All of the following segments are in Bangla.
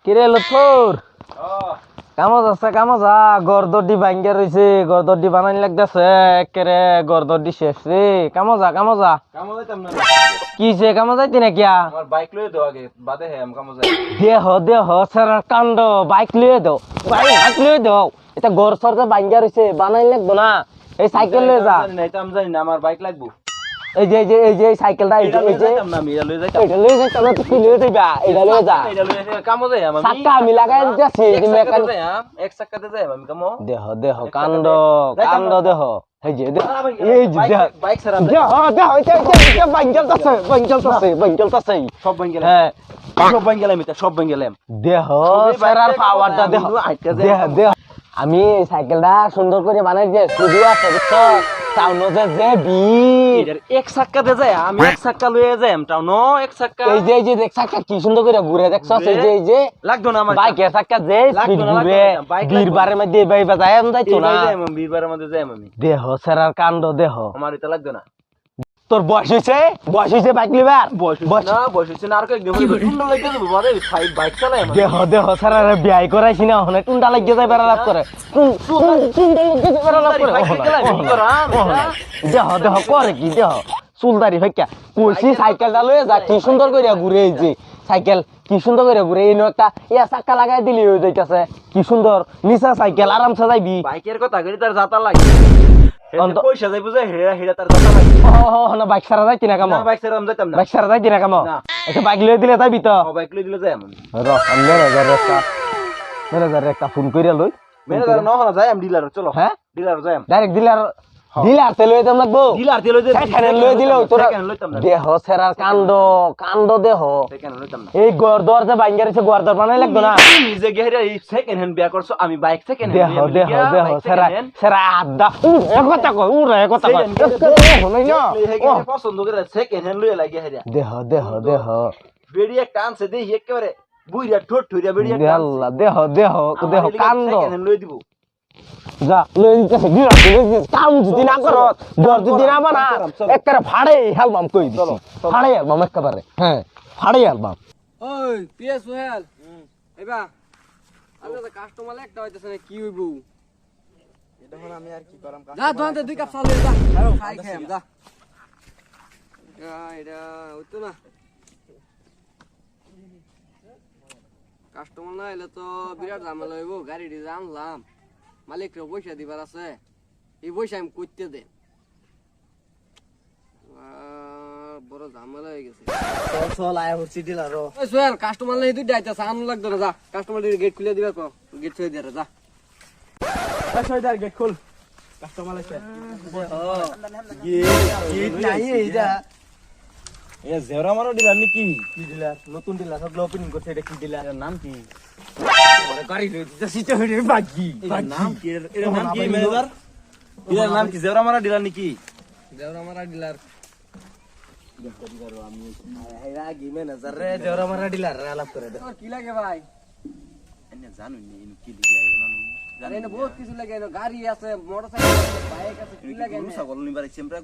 কিরে লথর কামজ আছে কামজা গরদডি ভাঙ্গা রইছে গরদডি বানাইন লাগতাছে একেরে গরদডি শেষ রে কামজা কামো যাইতাম না কি যে কামজ যাইতি না কিয়া আমার বাইক লয়ে দাও আগে বাদে হে কামো যাই দেহ সারা কাণ্ড বাইক লয়ে দাও এটা গর সরতে ভাঙ্গা রইছে বানাইন লাগবো না এই সাইকেল লয়ে যা জানি না আমার বাইক লাগবো এই যে সাইকেলটা এই যে যাইতাম না আমি এটা লয়ে যাইতাম এটা লয়ে যাইতাম তুই কি লয়ে যাইবা এটা লয়ে যা এটা লয়ে কামো যাই আমি চাক্কা আমি লাগাই দিতেছি এক তুমি চাকাতে যাই এক চাকাতে যাই আমি কামো দেহ কাণ্ড দেহ এই যে বাইক সারা দেহ এটা বাঙ্গলতাছে সব বাঙ্গেল হ্যাঁ সব বাঙ্গেলাম এটা সব বাঙ্গেলাম দেহ সারার পাওয়ারটা দেহ আমি সাইকেলটা সুন্দর করে বানাই দিয়ে স্টুডিও আছে বুঝছো টাউনো যে এটার এক চাকাতে যাই আমি এক চাকা লয়ে যাই টাউনো এক চাকা এই যে দেখ চাকা কি সুন্দর করে ঘুরে দেখছো এই যে লাগতো না আমার বাইকের চাকা যে স্পিড ঘুরে বীরবারের মধ্যে বাইবা যায় আমি যাইতো না বীরবারের মধ্যে যাই আমি দেহ সারার কাণ্ড দেহ আমার এটা লাগতো না তোর বয়স হইছে বাইক লিবার বয়স হইছে না আর কয়েক দিন টুন্ডা লাগিয়ে দেবো বাদে বাইক চালাই আমি দেহ সারার বিয়াই করাইছি না ওখানে টুন্ডা লাগিয়ে যায় বেড়া লাভ করে দেহ করে কি দেহ চুলদারি হইকা কইছি সাইকেলটা লয়ে যা কি সুন্দর করে ঘুরে এই যে সাইকেল কি সুন্দর করে ঘুরে এই একটা ইয়া চাক্কা লাগাই দিলি হয়ে যাইতাছে কি সুন্দর নিচা সাইকেল আরামসে যাইবি বাইকের কথা কইলি তার যাতা লাগে পয়সা যাইবো যে হেরা তার যাতা লাগে না বাইক সারা যাইতি না কামো বাইক ছাড়া আমি যাইতাম না বাইক সারা যাইতি না কামো একটা বাইক লয়ে দিলে যাইবি তো বাইক লই দিলে যাই আমি ম্যানেজার একটা ফোন কইরা লই ম্যানেজার না হনা যাই আমি ডিলার চলো হ্যাঁ ডিলার যাই আমি ডাইরেক্ট ডিলার তে লয়ে দাম লাগবো ডিলার দিয়ে লই দে সেখানে লয়ে দিলে তোরা লইতাম না দেহ সেরার কাণ্ড দেহ সেখানে লইতাম না এই গরদর যে ভাঙ্গা রইছে গরদর বানাই লাগবে না নিজে গেহরা এই সেকেন্ড হ্যান্ড বিয়া করছো আমি বাইক সেকেন্ড দেহ সেরা আদা এক কথা কই পছন্দ করে সেকেন্ড হ্যান্ড লইয়া লাগে হেরা দেহ বেড়ি একটা আনছে দেই একেবারে বুইরা ঠোঁট ঠুইরা বেড়ি একটা আল্লাহ দেহ কাণ্ড সেকেন্ড হ্যান্ড লই দিব যা লই দিতেছে কাম যদি না করো গর যদি না বানা একবারে ফাড়ে হেলবাম কই দিছি ফাড়ে হেলবাম একেবারে হ্যাঁ ফাড়ে হেলবাম ওই পিএস সোহেল এবা আরে তো কাস্টমার একটা হইতাছে না কি হইবো এটা হল আমি আর কি করাম যা দোকানতে 2 কাপ চা লই যা খাই খাইম যা এটা হইতো না কাস্টমার না এলে তো বিরাট ঝামেলা হইব গাড়ি আনলাম মালিকরে পয়সা দিবার আছে এই পয়সা আমি কইতে দেন বড় ঝামেলা হয়ে গেছে চল আয়া হচ্ছি ডিলার ওই সোহেল কাস্টমার নাই তুই ডাইতাছ আনু লাগতো না যা কাস্টমার গেট খুলে দিবা কো গেট ছুঁয়ে দে যা সয়দার গেট খোল কাস্টমার আছে গেট নাই এইটা এ জেরা মারো ডিলার নাকি কি ডিলার নতুন ডিলার সব ওপেনিং করছে এটা কি ডিলার এর নাম কি ওরে গাড়ি লই দিতে সিটা হইরে বাগি নাম কি এর নাম কি ম্যানেজার ডিলার নাম কি জেরা মারো ডিলার নাকি দেওরা মারা ডিলার আমি এরা কি ম্যানেজার রে জেরা মারো ডিলার রে আলাপ করে দে তোর কি লাগে ভাই এনে জানো নি ইনি কি লিগে আই মানু আরে না বহুত কিছু লাগে না গাড়ি আছে মোটরসাইকেল আছে বাইক আছে কি লাগে গরু ছাগল নিবার চেমরা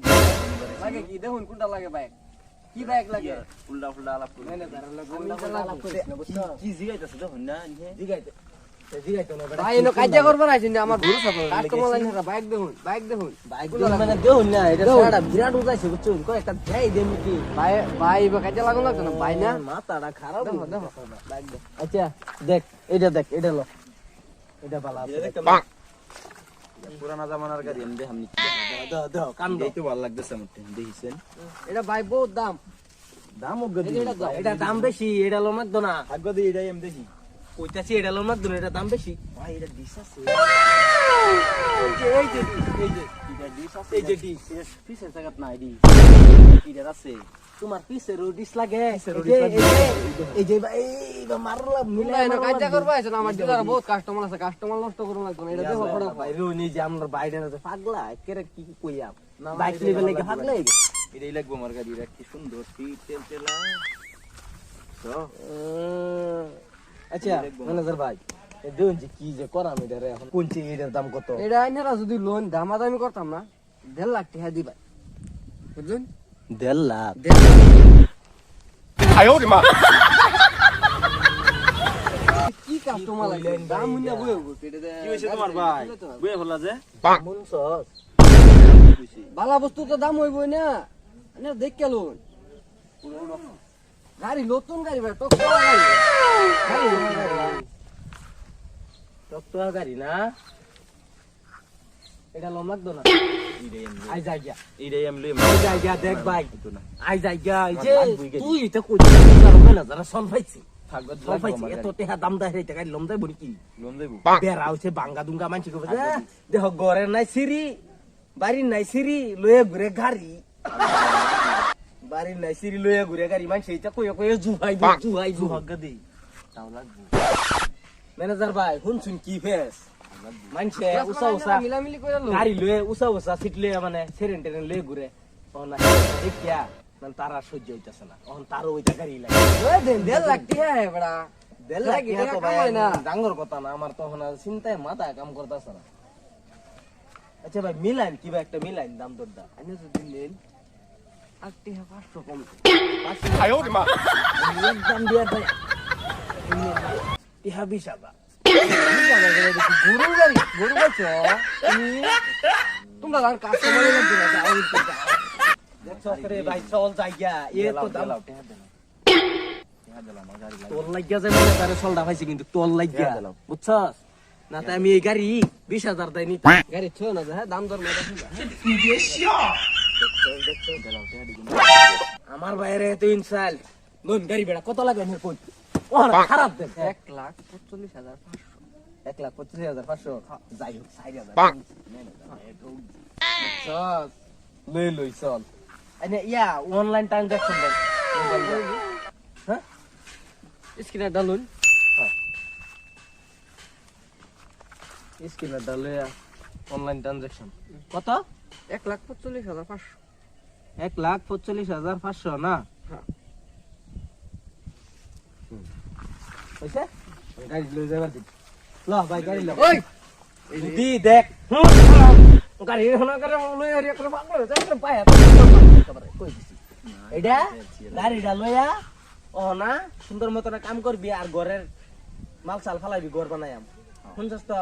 লাগে কি দেখুন কোনটা লাগে বাইক কি বাইক লাগে উল্টা উল্টা আলাপ করে ম্যানেজার লাগে উল্টা উল্টা আলাপ করে কি জিগাইতাছে দেখুন না জিগাইতে ভাই এনো কাজা করবার আইছেন আমার গরু ছাগল কাস্টমার লাইন না বাইক দেখুন বাইক মানে দেখুন না এটা সারা বিরাট উজাইছে বুঝছো কো একটা দেই দেমি কি ভাই কাজা লাগুন লাগতো না ভাই না মাথাটা খারাপ দেখো বাইক দেখ আচ্ছা দেখ এটা লো এটা বালা পুরানা জামানার গাড়ি এনে দেখাম নিচ্ছি দাও কান দেখতে ভালো লাগতেছে আমার দেখিছেন এটা ভাই বহুত দাম দাম গদি এটা দাম বেশি এটা লো মাত্র না ভাগ্য দি এটাই আমি দেখি কইতাছি এটা লো মাত্র এটা দাম বেশি ভাই এটা ডিশ আছে এই যে এটা ডিশ আছে এই যে ডিশ পিছের জায়গাত না এডি এটা আছে তোমার পিছে রোডিস লাগে এই যে এই মারলাম মিলাই না কাজা করবা আইছেন আমার ডিলার বহুত কাস্টমার আছে কাস্টমার নষ্ট করুন লাগতো না এটা দেখো বড় ভাই রুনি যে আমরা বাইরে না পাগলা কেরে কি কইয়া বাইক লেভেল লাগে পাগলা এটাই লাগবো আমার গাড়ি কি সুন্দর তেল তেলা তো আচ্ছা ম্যানেজার ভাই দেখুন যে কি যে করাম এটা রে এখন কোন চেয়ে এটার দাম কত এটা আইনারা যদি লোন দামাদামি করতাম না 1.5 লাখ টাকা দিবা বুঝলেন 1.5 লাখ 1.5 লাখ কাস্টমার লাগে দাম হইনা বই কেটে দে কি হইছে তোমার ভাই বইয়া হলা যে মুনছস বালা বস্তু তো দাম হইবই না আনে দেখ কেলুন গাড়ি নতুন গাড়ি ভাই টক গাড়ি টকটকা গাড়ি না এটা লম লাগতো না আই যাই গিয়া এইটাই আমি লই আই যাই গিয়া দেখ ভাই না আই যাই গিয়া এই যে লাগবই গাড়ি। তুই এটা কইছিস না যারা সল পাইছি থাকবে সল পাইছি এত টেহা দাম দেয় রে টাকা লম দেয় বলি কি লোন দেব বেড়া হচ্ছে বাঙ্গা দুঙ্গা মানছি কবে দেখ ঘরে নাই সিঁড়ি বাড়ির নাই সিঁড়ি লয়ে ঘুরে গাড়ি বাড়ির নাই সিঁড়ি লয়ে ঘুরে গাড়ি মানছি এটা কইয়া কইয়া জুহাই ভাগ্য দেই তাও লাগবে ম্যানেজার ভাই শুনছুন কি ফেস মানছে উসা উসা মিলামিলি করে লো গাড়ি লয়ে উসা উসা সিট লয়ে মানে সেরেন টেরেন লয়ে ঘুরে না দেখিয়া মানে তার আর সহ্য হইতাছে না এখন তারও ওইটা গাড়ি লাগে ওই দেন দেড় লাখ টাকা হে বড়া দেড় লাখ লাখ টাকা তো কামাই ভাই না। ডাঙ্গর কথা না আমার তখন আর চিন্তায় মাথা কাম করতেছে না আচ্ছা ভাই মিলাইন কি ভাই একটা মিলাইন দাম দরদা আনে যদি নেন আর টাকা 500 কম দাম দিয়া ভাই ইহা 20,000 গরু গাড়ি গরু গাছ তোমরা আর কাস্টমার লাগবে না যাও দেখছো রে ভাই চল যাইয়া এ তো দাম তোর লাগিয়া যায় মনে তারে চলটা পাইছি কিন্তু তোর লাগিয়া বুঝছস না তাই আমি এই গাড়ি 20,000 দেয় নিতাম গাড়ি ছো না হ্যাঁ দাম দর মেটা আমার বাইরে তো ইনসাল নুন গাড়ি বেড়া কত লাগে নে কই ও খারাপ দেখ 1,45,500 1,25,500 যাই হোক 4,000 বুঝছস লই চল আনে ইয়া অনলাইন ট্রানজাকশন দেন হ্যাঁ স্ক্রিনে ডালুন স্ক্রিনে ডালে অনলাইন ট্রানজাকশন কত 1,45,500 1,45,500 না হ্যাঁ। হইছে গাড়ি লই যাবার দিন ল ভাই গাড়ি ল ওই দি দেখ গাড়ি হনা করে লই আর করে পাগল যাই পায়া কই দিছি এইডা গাড়িটা লইয়া ও না সুন্দর মতন কাম করবি আর ঘরের মাল চাল ফালাইবি ঘর বানাইয়াম শুনছস তো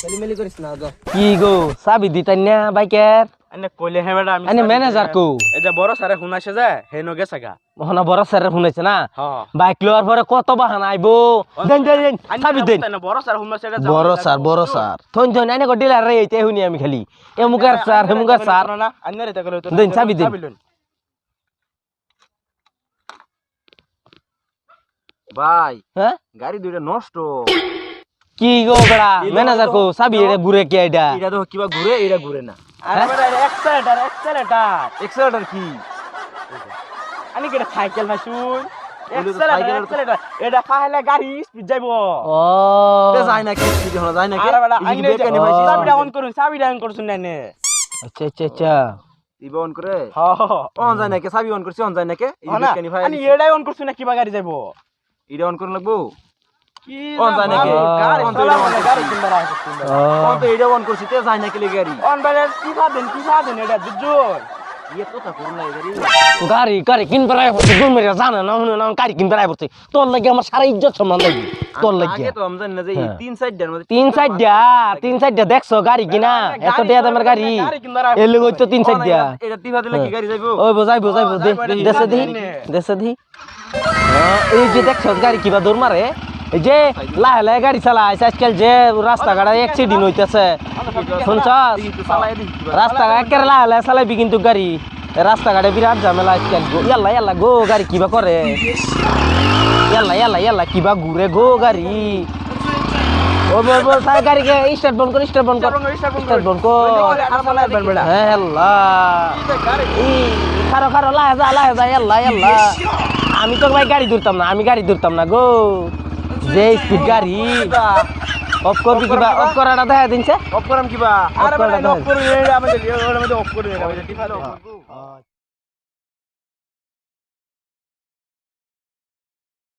খেলিমেলি করিস না যা কি গো চাবি দিতাই না বাইকের আনে কইলে হে বেটা আমি আনে ম্যানেজার কো এই যে বড় সারে শুনাইছে যে হে নগে সাগা ওহনা বড় স্যার শুনাইছে না হ্যাঁ বাইক লওয়ার পরে কত বাহানা আইবো দেন দেন চাবি দেন বড় সারে শুনাইছে এটা বড় স্যার থন থন আনে গো ডিলার রে এইতে শুনি আমি খালি এমুকার স্যার হেমুকার স্যার না আন্নে রে তাকলে তো দেন চাবি দেন ভাই হ্যাঁ গাড়ি দুইটা নষ্ট কি গো বড়া ম্যানেজার কো চাবি এরে ঘুরে কি আইডা এটা তো কিবা ঘুরে এটা ঘুরে না আরে বেটা এক্সেলেটার কি আমি কি সাইকেল না শুন এক্সেলেটার এটা ফাইলে গাড়ি স্পিড যাইবো ও যায় না কি স্পিড হলো যায় না কি আরে বেটা আইনে চাবিটা অন করুন না নে আচ্ছা আচ্ছা আচ্ছা ইবা অন করে হ্যাঁ অন যায় না কি চাবি অন করছি অন যায় না কি আমি এটাই অন করছি না কিবা গাড়ি যাইবো এটা অন করন লাগবো কি অন যায় নাকি গাড়ি অন তো চালাবো অন না, গাড়ি কিনবা রাখো অন তো এটা অন করছি তে যায় না কি গাড়ি অন বাইরে কি ফাদেন এটা দুজন ইয়ে কথা করুন না গাড়ি গাড়ি গাড়ি কিন বেড়াই হচ্ছে গুন মেরে জানা না শুনে না গাড়ি কিন বেড়াই হচ্ছে তোর লাগে আমার সারা ইজ্জত সম্মান লাগবে তোর লাগে আগে তো আমি জানি না যে এই তিন সাইড এর মধ্যে তিন সাইড দেখছো গাড়ি কিনা এত টাকা দামের গাড়ি এর লগে হইতো তিন সাইড দিয়া এটা টিভা দিলে কি গাড়ি যাইবো ওই বোঝাইবো দেশে দি এই যে দেখছো গাড়ি কিবা দৌড় মারে এই যে লাহে লাহে গাড়ি চালায় আজকাল যে রাস্তাঘাটে অ্যাক্সিডেন্ট হইতেছে শুনছস রাস্তাঘাট একেবারে লাহে লাহে চালাইবি কিন্তু গাড়ি রাস্তাঘাটে বিরাট ঝামেলা আজকাল ইয়াল্লা গো গাড়ি কিবা করে ইয়াল্লা কিবা ঘুরে গো গাড়ি ও বল সাই গাড়িকে স্টার্ট বন্ধ কর স্টার্ট বন্ধ কর হ্যাঁ আল্লাহ খারো লাহে যা আল্লাহ আমি তো ভাই গাড়ি ধরতাম না আমি গাড়ি ধরতাম না গো যে স্পিড গাড়ি অফ করবি কিবা অফ করাটা দেখা দিনছে অফ করাম কিবা আরে অফ করুন এটা আমাদের অফ করুন এটা টিভা